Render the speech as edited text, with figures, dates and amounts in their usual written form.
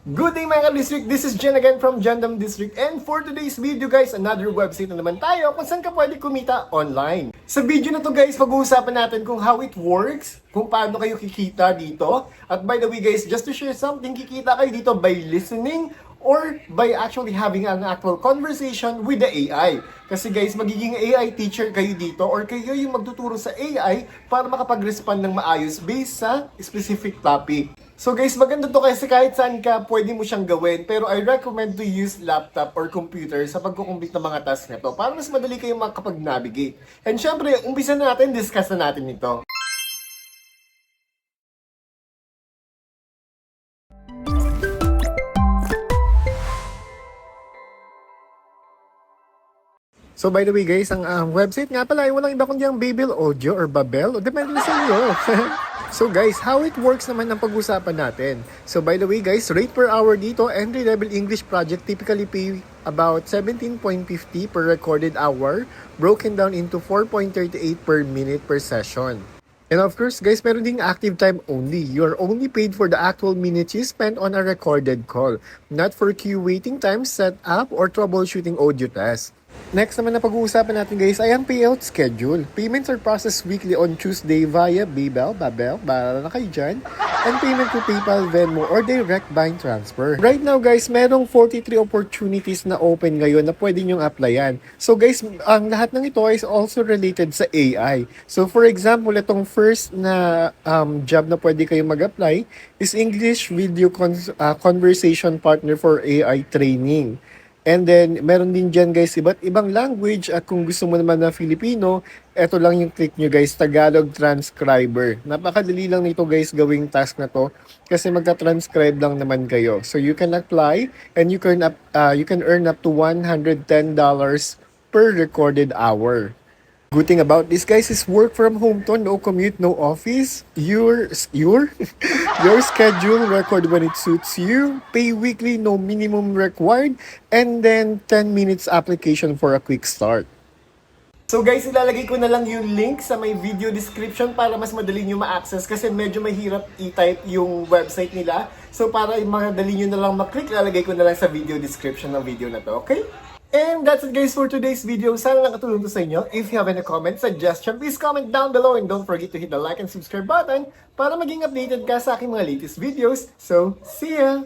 Good day mga ka-district, this is Jen again from Jandam District, and for today's video guys, another website na naman tayo kung saan ka pwede kumita online. Sa video na to guys, pag-uusapan natin kung how it works, kung paano kayo kikita dito. At by the way guys, just to share something, kikita kayo dito by listening or by actually having an actual conversation with the AI. Kasi guys, magiging AI teacher kayo dito or kayo yung magtuturo sa AI para makapag-respond ng maayos based sa specific topic. So guys, maganda to kasi kahit saan ka pwede mo siyang gawin, pero I recommend to use laptop or computer sa pagkukumplit ng mga tasks na to para mas madali kayong makapag-navigate. And syempre, umpisa na natin, discuss na natin ito. So by the way guys, ang website nga pala ay walang iba kundi ang Babel Audio or Babel, o depende na sa inyo. So guys, how it works naman ang pag-usapan natin. So by the way guys, rate per hour dito, entry level English project typically pay about 17.50 per recorded hour, broken down into 4.38 per minute per session. And of course guys, meron ding active time only. You are only paid for the actual minutes you spent on a recorded call, not for queue waiting time, setup, or troubleshooting audio tests. Next naman na pag-uusapan natin guys ay ang payout schedule. Payments are processed weekly on Tuesday via Babel, bahala na kayo dyan, and payment to PayPal, Venmo, or direct bank transfer. Right now guys, merong 43 opportunities na open ngayon na pwede nyong applyan. So guys, ang lahat ng ito is also related sa AI. So for example, itong first na job na pwede kayong mag-apply is English Video Conversation Partner for AI Training. And then, meron din dyan guys, iba't ibang language, at kung gusto mo naman na Filipino, eto lang yung click nyo guys, Tagalog Transcriber. Napakadali lang nito guys gawing task na to, kasi magta-transcribe lang naman kayo. So you can apply, and you can earn up to $110 per recorded hour. Good thing about this guys is work from home to, no commute, no office. Your schedule, record when it suits you, pay weekly, no minimum required, and then 10 minutes application for a quick start. So guys, ilalagay ko na lang yung link sa may video description para mas madali nyo ma-access kasi medyo mahirap i-type yung website nila. So para madali nyo na lang maklik, ilalagay ko na lang sa video description ng video na to, okay? And that's it guys for today's video. Sana nakatulong to sa inyo. If you have any comment, suggestion, please comment down below and don't forget to hit the like and subscribe button para maging updated ka sa aking mga latest videos. So, see ya!